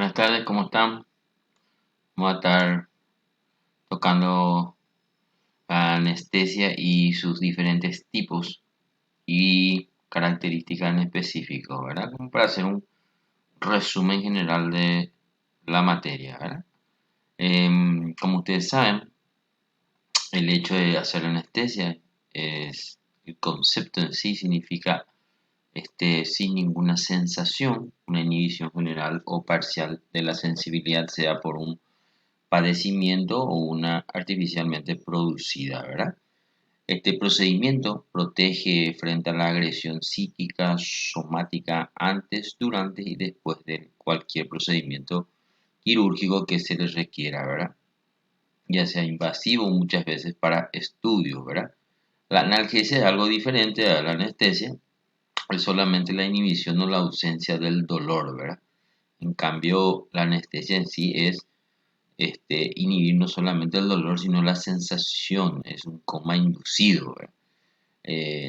Buenas tardes, ¿cómo están? Vamos a estar tocando anestesia y sus diferentes tipos y características en específico, ¿verdad? Como para hacer un resumen general de la materia, ¿verdad? Como ustedes saben, el hecho de hacer anestesia es el concepto en sí significa sin ninguna sensación, una inhibición general o parcial de la sensibilidad, sea por un padecimiento o una artificialmente producida, ¿verdad? Este procedimiento protege frente a la agresión psíquica, somática, antes, durante y después de cualquier procedimiento quirúrgico que se les requiera, ¿verdad? Ya sea invasivo muchas veces para estudios, ¿verdad? La analgesia es algo diferente a la anestesia, es solamente la inhibición o la ausencia del dolor, ¿verdad? En cambio, la anestesia en sí es inhibir no solamente el dolor, sino la sensación, es un coma inducido, ¿verdad?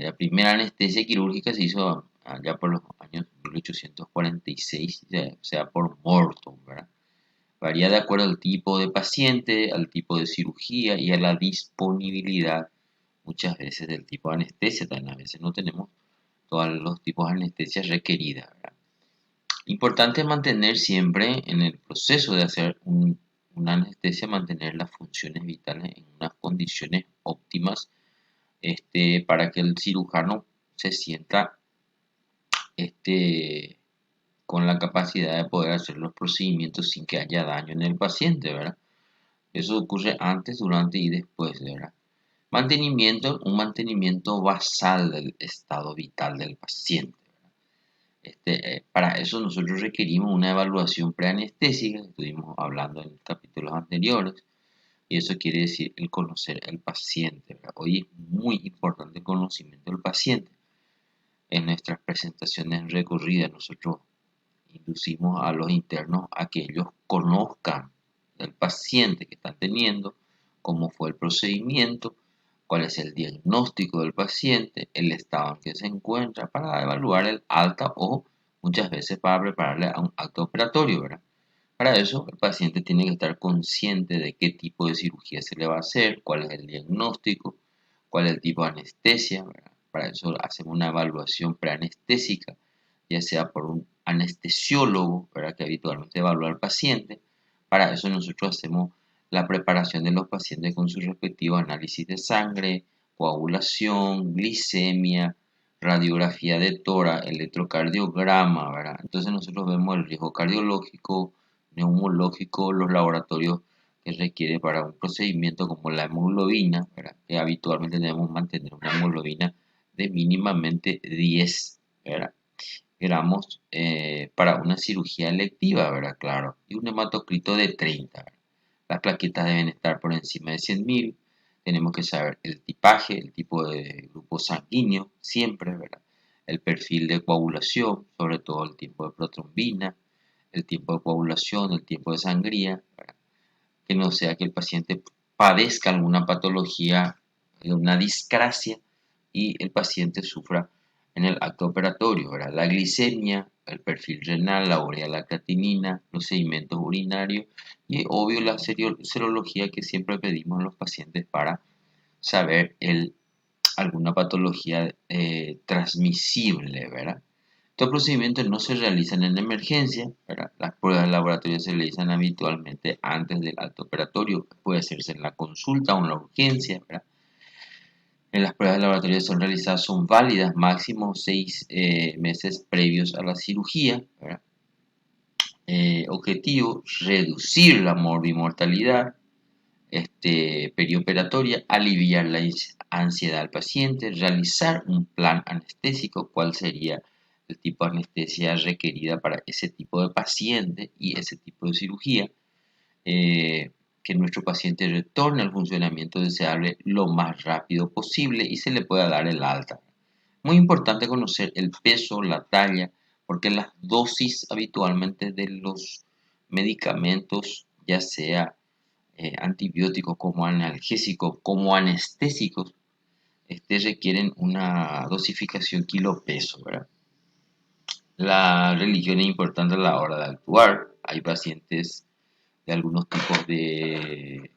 La primera anestesia quirúrgica se hizo allá por los años 1846, o sea, por Morton, ¿verdad? Varía de acuerdo al tipo de paciente, al tipo de cirugía y a la disponibilidad muchas veces del tipo de anestesia. También a veces no tenemos todos los tipos de anestesia requeridas, ¿verdad? Importante mantener siempre en el proceso de hacer una anestesia, mantener las funciones vitales en unas condiciones óptimas, para que el cirujano se sienta este, con la capacidad de poder hacer los procedimientos sin que haya daño en el paciente, ¿verdad? Eso ocurre antes, durante y después, ¿verdad? Un mantenimiento basal del estado vital del paciente. Para eso nosotros requerimos una evaluación preanestésica, que estuvimos hablando en capítulos anteriores, y eso quiere decir el conocer al paciente, ¿verdad? Hoy es muy importante el conocimiento del paciente. En nuestras presentaciones recorridas nosotros inducimos a los internos a que ellos conozcan el paciente que están teniendo, cómo fue el procedimiento, cuál es el diagnóstico del paciente, el estado en que se encuentra para evaluar el alta o muchas veces para prepararle a un acto operatorio, ¿verdad? Para eso el paciente tiene que estar consciente de qué tipo de cirugía se le va a hacer, cuál es el diagnóstico, cuál es el tipo de anestesia, ¿verdad? Para eso hacemos una evaluación preanestésica, ya sea por un anestesiólogo, ¿verdad? Que habitualmente evalúa al paciente. Para eso nosotros hacemos la preparación de los pacientes con su respectivo análisis de sangre, coagulación, glicemia, radiografía de tórax, electrocardiograma, ¿verdad? Entonces nosotros vemos el riesgo cardiológico, neumológico, los laboratorios que requiere para un procedimiento como la hemoglobina, ¿verdad? Que habitualmente debemos mantener una hemoglobina de mínimamente 10, ¿verdad? Gramos para una cirugía electiva, ¿verdad? Claro, y un hematocrito de 30, ¿verdad? Las plaquetas deben estar por encima de 100.000. Tenemos que saber el tipaje, el tipo de grupo sanguíneo, siempre, ¿verdad? El perfil de coagulación, sobre todo el tiempo de protrombina, el tiempo de coagulación, el tiempo de sangría, ¿verdad? Que no sea que el paciente padezca alguna patología, una discrasia, y el paciente sufra en el acto operatorio, ¿verdad? La glicemia, el perfil renal, la urea, la creatinina, los sedimentos urinarios y obvio la serología que siempre pedimos a los pacientes para saber alguna patología transmisible, ¿verdad? Estos procedimientos no se realizan en emergencia, ¿verdad? Las pruebas de laboratorio se realizan habitualmente antes del acto operatorio, puede hacerse en la consulta o en la urgencia, ¿verdad? Las pruebas de laboratorio son válidas máximo 6 meses previos a la cirugía, ¿verdad? Objetivo, reducir la morbimortalidad perioperatoria, aliviar la ansiedad al paciente, realizar un plan anestésico, cuál sería el tipo de anestesia requerida para ese tipo de paciente y ese tipo de cirugía, que nuestro paciente retorne al funcionamiento deseable lo más rápido posible y se le pueda dar el alta. Muy importante conocer el peso, la talla, porque las dosis habitualmente de los medicamentos, ya sea antibióticos como analgésicos, como anestésicos, requieren una dosificación kilo peso, ¿verdad? La religión es importante a la hora de actuar. hay pacientes de algunos tipos de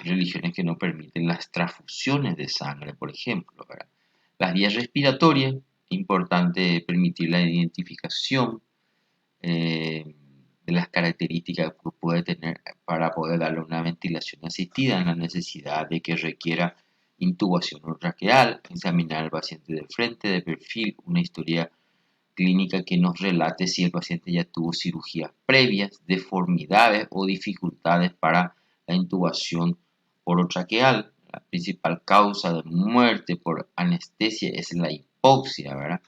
religiones que no permiten las transfusiones de sangre, por ejemplo, ¿verdad? Las vías respiratorias, importante permitir la identificación eh, de las características que puede tener para poder darle una ventilación asistida en la necesidad de que requiera intubación traqueal, examinar al paciente de frente, de perfil, una historia clínica que nos relate si el paciente ya tuvo cirugías previas, deformidades o dificultades para la intubación orotraqueal. La principal causa de muerte por anestesia es la hipoxia, ¿verdad?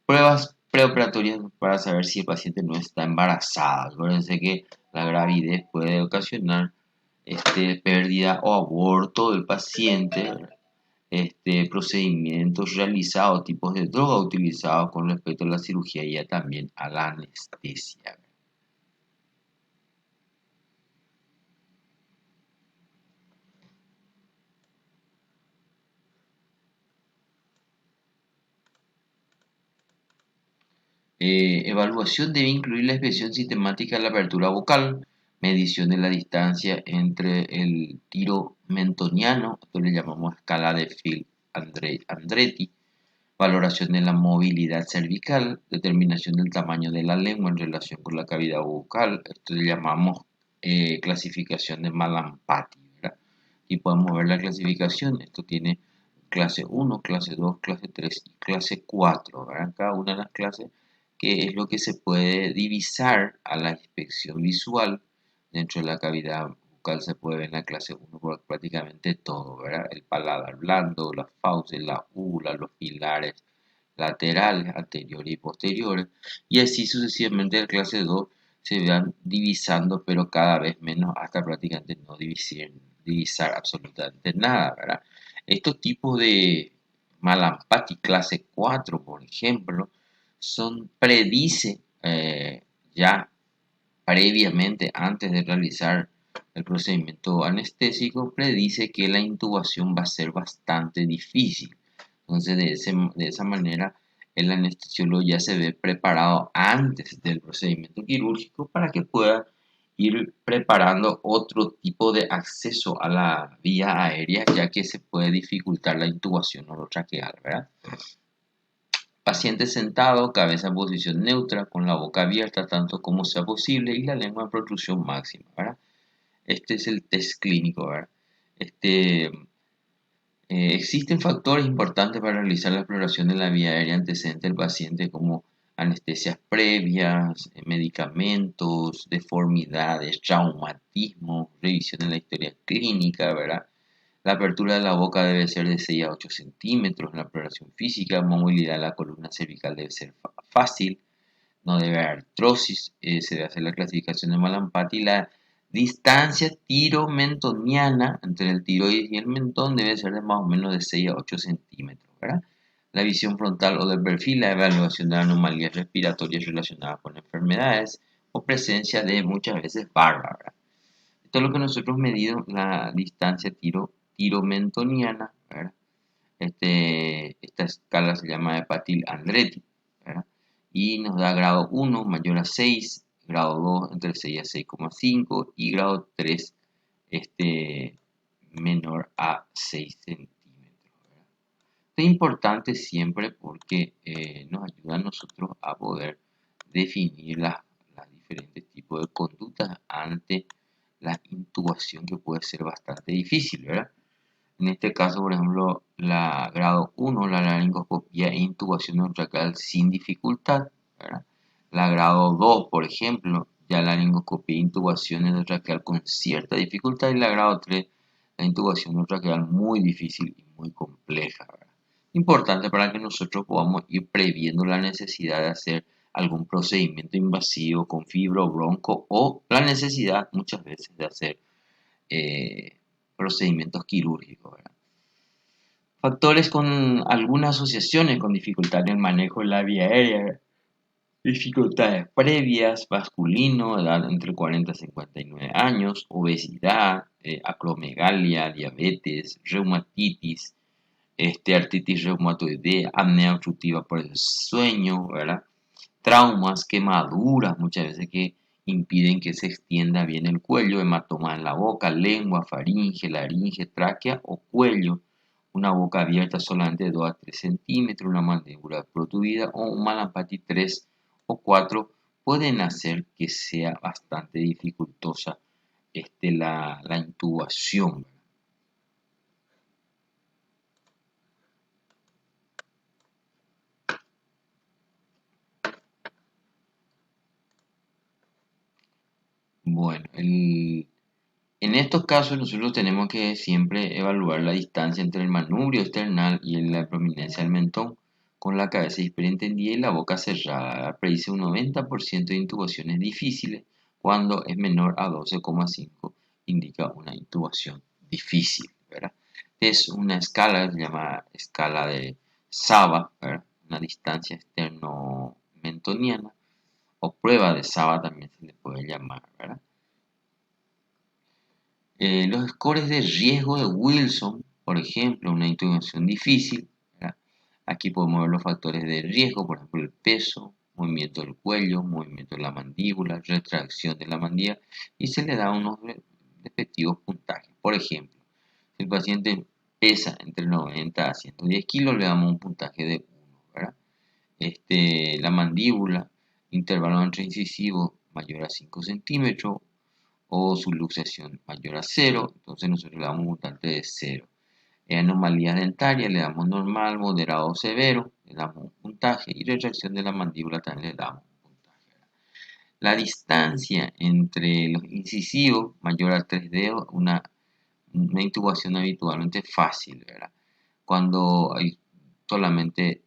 Pruebas preoperatorias para saber si el paciente no está embarazada. Acuérdense que la gravidez puede ocasionar pérdida o aborto del paciente, procedimientos realizados, tipos de droga utilizados con respecto a la cirugía y también a la anestesia. Evaluación debe incluir la inspección sistemática de la apertura vocal, medición de la distancia entre el tiro mentoniano, esto le llamamos escala de Field-Andretti, valoración de la movilidad cervical, determinación del tamaño de la lengua en relación con la cavidad bucal, esto le llamamos clasificación de Malampati, ¿verdad? Y podemos ver la clasificación, esto tiene clase 1, clase 2, clase 3 y clase 4, ¿verdad? Cada una de las clases que es lo que se puede divisar a la inspección visual dentro de la cavidad bucal. Se puede ver en la clase 1 prácticamente todo, ¿verdad? El paladar blando, las fauces, la úvula, los pilares laterales, anteriores y posteriores, y así sucesivamente en la clase 2 se van divisando, pero cada vez menos hasta prácticamente no divisar absolutamente nada, ¿verdad? Estos tipos de Malampati clase 4, por ejemplo, predice ya previamente, antes de realizar el procedimiento anestésico, predice que la intubación va a ser bastante difícil. Entonces, de esa manera, el anestesiólogo ya se ve preparado antes del procedimiento quirúrgico para que pueda ir preparando otro tipo de acceso a la vía aérea, ya que se puede dificultar la intubación orotraqueal, ¿verdad? Paciente sentado, cabeza en posición neutra, con la boca abierta tanto como sea posible y la lengua en protrusión máxima, ¿verdad? Este es el test clínico, ¿verdad? Existen factores importantes para realizar la exploración de la vía aérea antecedente del paciente como anestesias previas, medicamentos, deformidades, traumatismo, revisión de la historia clínica, ¿verdad? La apertura de la boca debe ser de 6 a 8 centímetros. La exploración física, movilidad de la columna cervical debe ser fácil. No debe haber artrosis. Se debe hacer la clasificación de Malampati. La distancia tiromentoniana entre el tiroides y el mentón debe ser de más o menos de 6 a 8 centímetros, ¿verdad? La visión frontal o de perfil, la evaluación de anomalías respiratorias relacionadas con enfermedades o presencia de muchas veces barba, ¿verdad? Esto es lo que nosotros medimos, la distancia tiromentoniana, ¿verdad? Esta escala se llama de Patil-Andretti, ¿verdad? Y nos da grado 1 mayor a 6, grado 2 entre 6 a 6,5 y grado 3 menor a 6 centímetros, ¿verdad? Esto es importante siempre porque nos ayuda a nosotros a poder definir las diferentes tipos de conductas ante la intubación, que puede ser bastante difícil, ¿verdad? En este caso, por ejemplo, la grado 1, la laringoscopía e intubación neotraqueal sin dificultad, ¿verdad? La grado 2, por ejemplo, ya la laringoscopía e intubación neotraqueal con cierta dificultad, y la grado 3, la intubación neotraqueal muy difícil y muy compleja, ¿verdad? Importante para que nosotros podamos ir previendo la necesidad de hacer algún procedimiento invasivo con fibrobronco o la necesidad muchas veces de hacer eh, procedimientos quirúrgicos, ¿verdad? Factores con algunas asociaciones con dificultad en el manejo de la vía aérea, dificultades previas, masculino, edad entre 40 y 59 años, obesidad, acromegalia, diabetes, reumatitis, artritis reumatoidea, apnea obstructiva por el sueño, ¿verdad? traumas, quemaduras, muchas veces que impiden que se extienda bien el cuello, hematomas en la boca, lengua, faringe, laringe, tráquea o cuello, una boca abierta solamente de 2 a 3 centímetros, una mandíbula protuida o un Malampati 3 o 4 pueden hacer que sea bastante dificultosa la intubación. Bueno, en estos casos nosotros tenemos que siempre evaluar la distancia entre el manubrio esternal y la prominencia del mentón, con la cabeza hiperentendida y la boca cerrada. Predice un 90% de intubaciones difíciles, cuando es menor a 12,5 indica una intubación difícil, ¿verdad? Es una escala, se llama escala de Sava, ¿verdad? Una distancia externo-mentoniana, o prueba de Sava también se le puede llamar, ¿verdad? Los scores de riesgo de Wilson, por ejemplo, una intubación difícil, ¿verdad? Aquí podemos ver los factores de riesgo, por ejemplo, el peso, movimiento del cuello, movimiento de la mandíbula, retracción de la mandíbula, y se le da unos respectivos puntajes. Por ejemplo, si el paciente pesa entre 90 a 110 kilos, le damos un puntaje de 1, ¿verdad? La mandíbula, intervalo entre incisivos mayor a 5 centímetros, o su luxación mayor a 0, entonces nosotros le damos un mutante de 0. En anomalías dentarias le damos normal, moderado o severo, le damos un puntaje, y retracción de la mandíbula también le damos un puntaje. La distancia entre los incisivos mayor a 3 dedos, una intubación habitualmente fácil, ¿verdad? Cuando hay solamente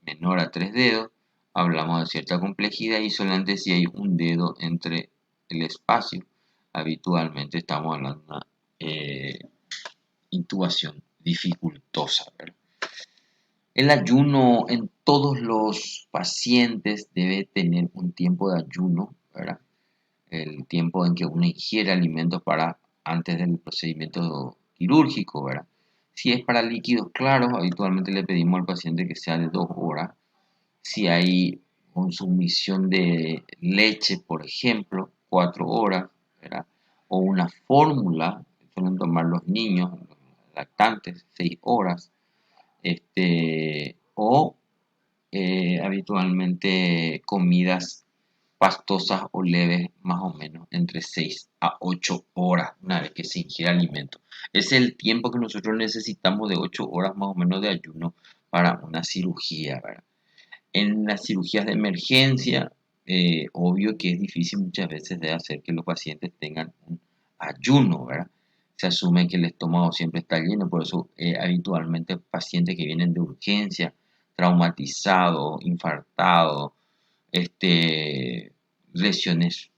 menor a 3 dedos, hablamos de cierta complejidad, y solamente si hay un dedo entre el espacio, habitualmente estamos hablando de una intubación dificultosa, ¿verdad? El ayuno en todos los pacientes debe tener un tiempo de ayuno, ¿verdad? El tiempo en que uno ingiere alimentos para antes del procedimiento quirúrgico, ¿verdad? Si es para líquidos claros, habitualmente le pedimos al paciente que sea de 2 horas. Si hay consumición de leche, por ejemplo, 4 horas, ¿verdad? O una fórmula, suelen tomar los niños, los lactantes, 6 horas, o habitualmente comidas pastosas o leves, más o menos entre 6 a 8 horas una vez que se ingiere alimento. Es el tiempo que nosotros necesitamos, de 8 horas más o menos de ayuno para una cirugía, ¿verdad? En las cirugías de emergencia, obvio que es difícil muchas veces de hacer que los pacientes tengan un ayuno, ¿verdad? Se asume que el estómago siempre está lleno, por eso habitualmente pacientes que vienen de urgencia, traumatizados, infartados, lesiones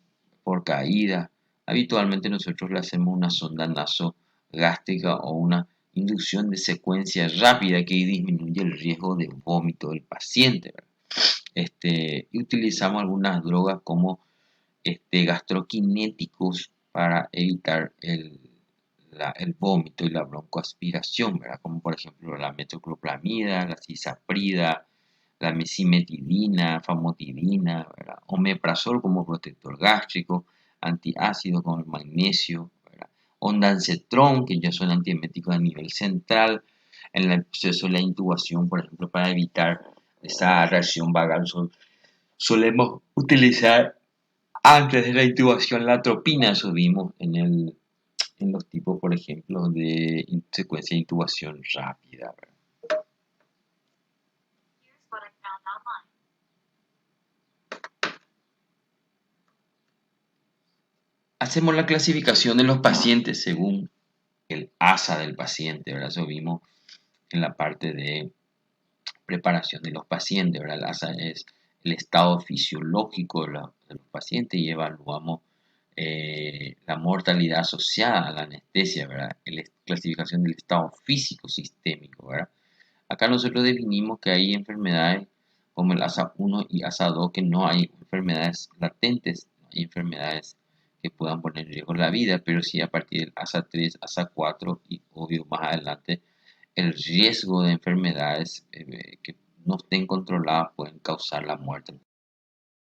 por caída, habitualmente nosotros le hacemos una sonda nasogástrica o una inducción de secuencia rápida que disminuye el riesgo de vómito del paciente, ¿verdad? Y utilizamos algunas drogas como gastroquinéticos para evitar el vómito y la broncoaspiración, ¿verdad? Como por ejemplo la metoclopramida, la cisaprida, la mesimetidina, famotidina, ¿verdad? Omeprazol como protector gástrico, antiácido como el magnesio, ¿verdad? Ondansetron, que ya son antieméticos a nivel central, en el proceso de la intubación, por ejemplo, para evitar esa reacción vagal. Solemos utilizar antes de la intubación la atropina, eso vimos en los tipos, por ejemplo, de secuencia de intubación rápida, ¿verdad? Hacemos la clasificación de los pacientes según el ASA del paciente, ¿verdad? Eso vimos en la parte de preparación de los pacientes, ¿verdad? El ASA es el estado fisiológico de los pacientes, y evaluamos la mortalidad asociada a la anestesia, ¿verdad? La clasificación del estado físico sistémico, ¿verdad? Acá nosotros definimos que hay enfermedades como el ASA 1 y ASA 2, que no hay enfermedades latentes, no hay enfermedades que puedan poner en riesgo la vida, pero sí a partir del ASA 3, ASA 4 y obvio más adelante el riesgo de enfermedades que no estén controladas pueden causar la muerte.